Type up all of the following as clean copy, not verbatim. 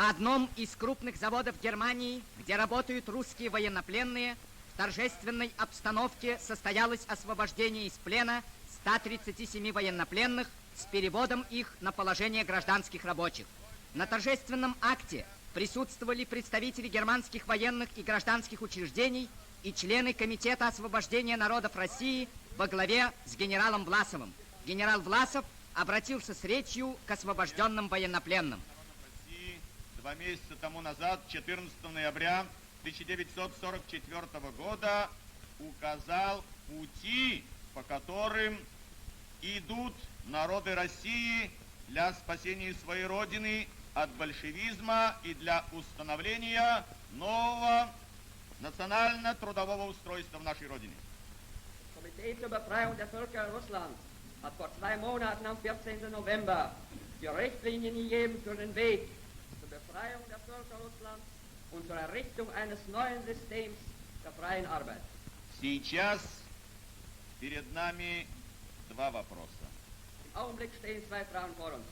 На одном из крупных заводов Германии, где работают русские военнопленные, в торжественной обстановке состоялось освобождение из плена 137 военнопленных с переводом их на положение гражданских рабочих. На торжественном акте присутствовали представители германских военных и гражданских учреждений и члены Комитета освобождения народов России во главе с генералом Власовым. Генерал Власов обратился с речью к освобожденным военнопленным. 2 месяца тому назад, 14 ноября 1944 года, указал пути, по которым идут народы России для спасения своей Родины от большевизма и для установления нового национально-трудового устройства в нашей Родине. Komitee zur Befreiung der Völker Russlands hat vor 2 Monaten am 14. November die Richtlinien gegeben für den Weg zur Befreiung der Völker Russlands und zur Errichtung eines neuen Systems der freien Arbeit. Сейчас перед нами 2 вопроса. Im Augenblick stehen 2 Fragen vor uns.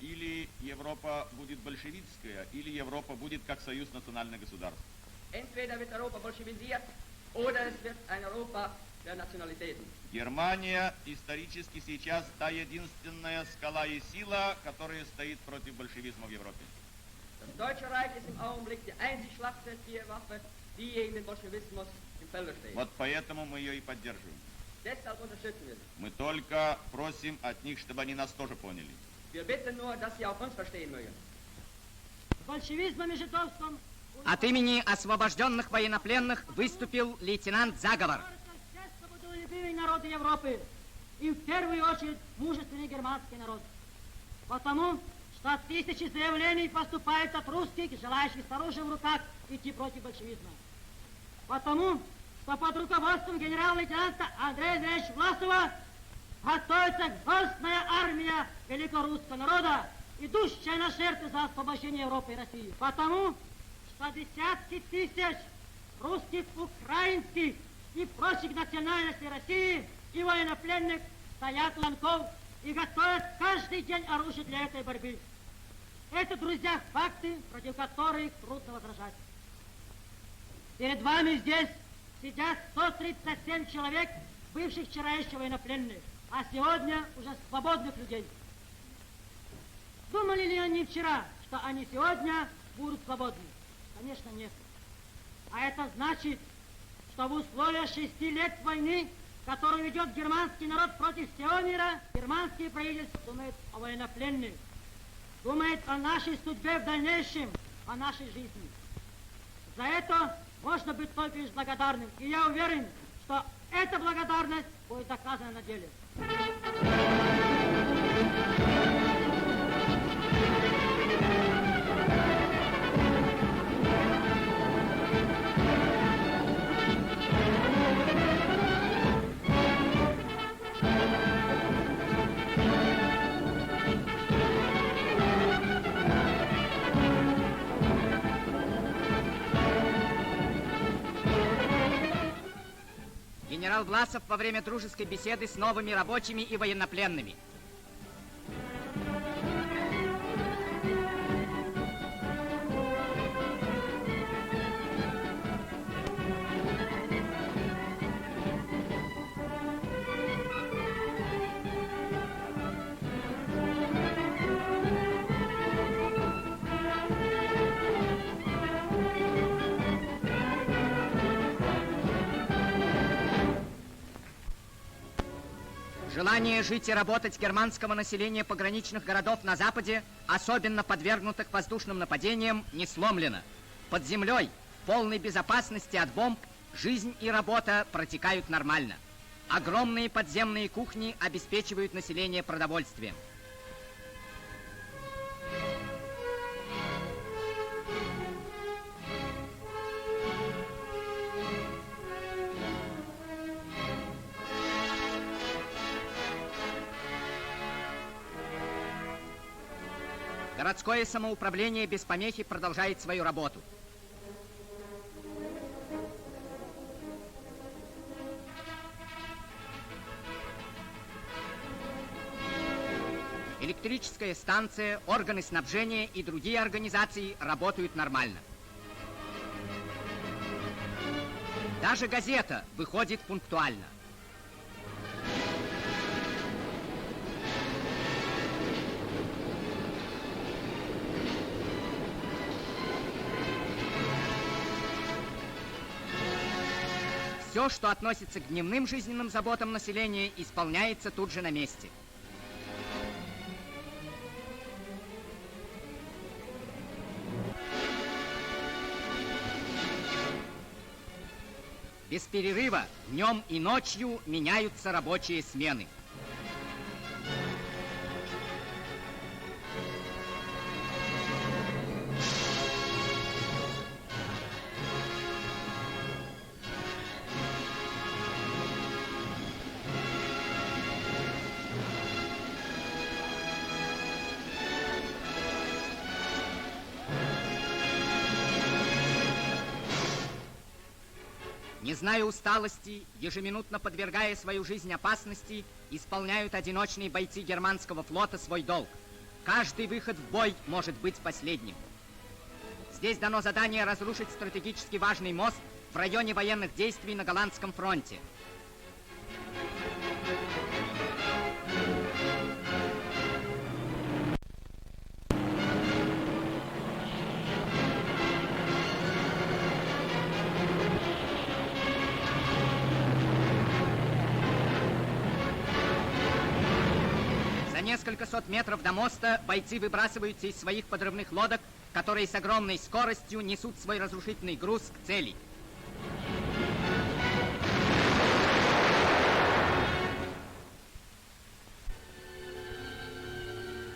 Или Европа будет большевистская, или Европа будет как союз национальных государств. Entweder wird Europa bolschewisiert oder es wird ein Europa der Nationalitäten. Германия исторически сейчас та единственная скала и сила, которая стоит против большевизма в Европе. Das Deutsche Reich ist im Augenblick die einzig schlagkräftige Waffe, die gegen den Bolschewismus im Felde steht. Вот поэтому мы ее и поддерживаем. Deshalb unterstützen wir sie. Мы только просим от них, чтобы они нас тоже поняли. Wir bitten nur, dass sie auch uns verstehen mögen. От имени освобожденных военнопленных выступил лейтенант Заговор. Народы Европы, и в первую очередь мужественный германский народ. Потому что тысячи заявлений поступают от русских, желающих с оружием в руках идти против большевизма. Потому что под руководством генерал-лейтенанта Андрея Андреевича Власова готовится грозная армия великорусского народа, идущая на жертвы за освобождение Европы и России. Потому что десятки тысяч русских, украинских и прочих национальностей России и военнопленных стоят у станков и готовят каждый день оружие для этой борьбы. Это, друзья, факты, против которых трудно возражать. Перед вами здесь сидят 137 человек, бывших вчера еще военнопленных, а сегодня уже свободных людей. Думали ли они вчера, что они сегодня будут свободны? Конечно, нет. А это значит, что в условиях 6 лет войны, которую ведет германский народ против всего мира, германские правительства думают о военнопленных, думают о нашей судьбе в дальнейшем, о нашей жизни. За это можно быть только лишь благодарным. И я уверен, что эта благодарность будет доказана на деле. Генерал Власов во время дружеской беседы с новыми рабочими и военнопленными. Желание жить и работать германского населения пограничных городов на Западе, особенно подвергнутых воздушным нападениям, не сломлено. Под землей, в полной безопасности от бомб, жизнь и работа протекают нормально. Огромные подземные кухни обеспечивают население продовольствием. Городское самоуправление без помехи продолжает свою работу. Электрическая станция, органы снабжения и другие организации работают нормально. Даже газета выходит пунктуально. Все, что относится к дневным жизненным заботам населения, исполняется тут же на месте. Без перерыва днем и ночью меняются рабочие смены. Не зная усталости, ежеминутно подвергая свою жизнь опасности, исполняют одиночные бойцы германского флота свой долг. Каждый выход в бой может быть последним. Здесь дано задание разрушить стратегически важный мост в районе военных действий на Голландском фронте. Несколько сот метров до моста бойцы выбрасываются из своих подрывных лодок, которые с огромной скоростью несут свой разрушительный груз к цели.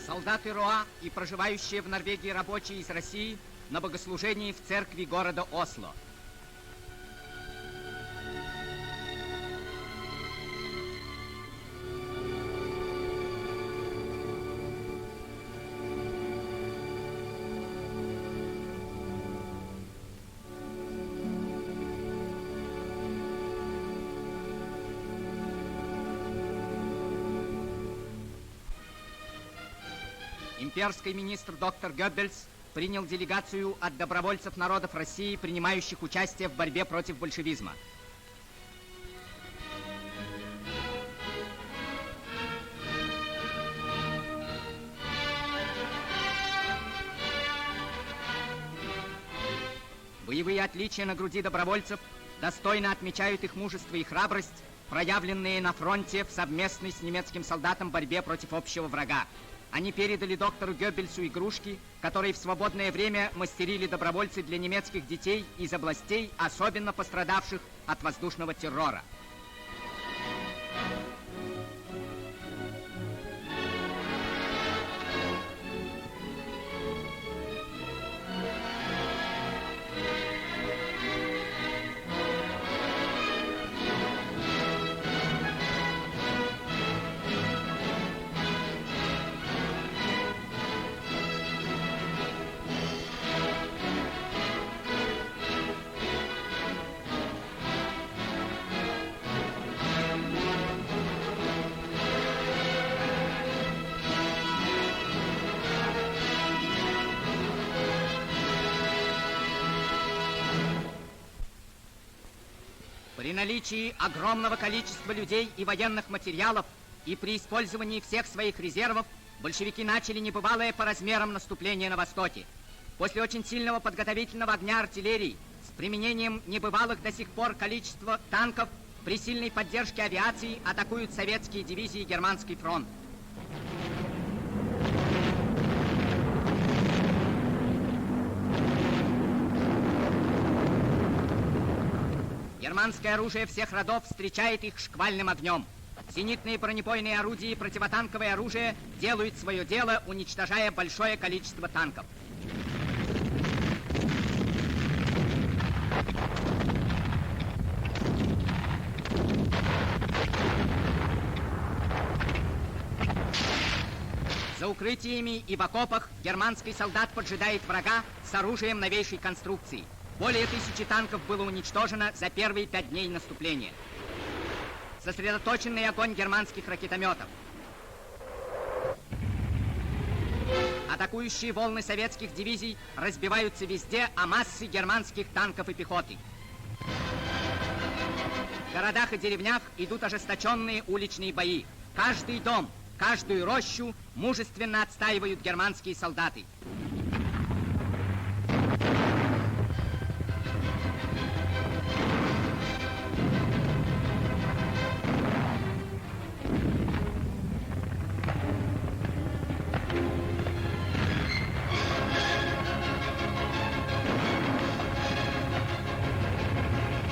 Солдаты РОА и проживающие в Норвегии рабочие из России на богослужении в церкви города Осло. Имперский министр доктор Геббельс принял делегацию от добровольцев народов России, принимающих участие в борьбе против большевизма. Боевые отличия на груди добровольцев достойно отмечают их мужество и храбрость, проявленные на фронте в совместной с немецким солдатом борьбе против общего врага. Они передали доктору Геббельсу игрушки, которые в свободное время мастерили добровольцы для немецких детей из областей, особенно пострадавших от воздушного террора. При наличии огромного количества людей и военных материалов и при использовании всех своих резервов большевики начали небывалое по размерам наступление на Востоке. После очень сильного подготовительного огня артиллерии с применением небывалых до сих пор количества танков при сильной поддержке авиации атакуют советские дивизии Германский фронт. Германское оружие всех родов встречает их шквальным огнем. Зенитные бронебойные орудия и противотанковое оружие делают свое дело, уничтожая большое количество танков. За укрытиями и в окопах германский солдат поджидает врага с оружием новейшей конструкции. Более 1000 танков было уничтожено за первые 5 дней наступления. Сосредоточенный огонь германских ракетометов. Атакующие волны советских дивизий разбиваются везде о массы германских танков и пехоты. В городах и деревнях идут ожесточенные уличные бои. Каждый дом, каждую рощу мужественно отстаивают германские солдаты.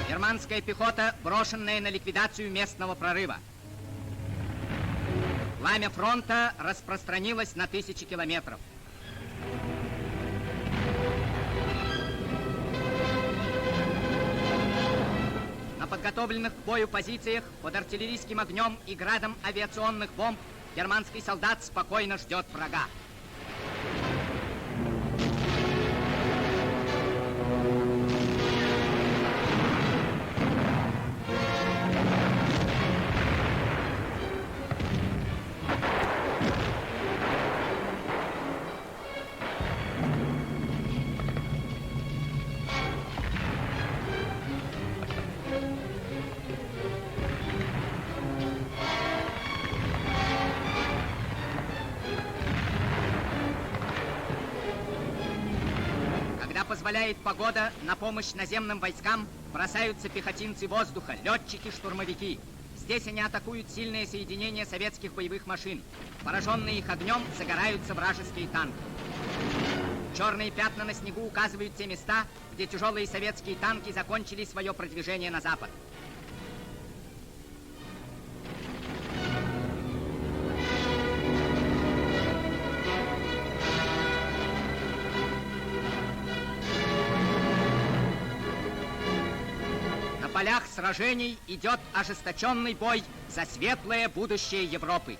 Германская пехота, брошенная на ликвидацию местного прорыва. Пламя фронта распространилось на тысячи километров. На подготовленных к бою позициях под артиллерийским огнем и градом авиационных бомб германский солдат спокойно ждет врага. Позволяет погода, на помощь наземным войскам бросаются пехотинцы воздуха, летчики, штурмовики. Здесь они атакуют сильные соединения советских боевых машин. Пораженные их огнем загораются вражеские танки. Черные пятна на снегу указывают те места, где тяжелые советские танки закончили свое продвижение на запад. В полях сражений идет ожесточенный бой за светлое будущее Европы.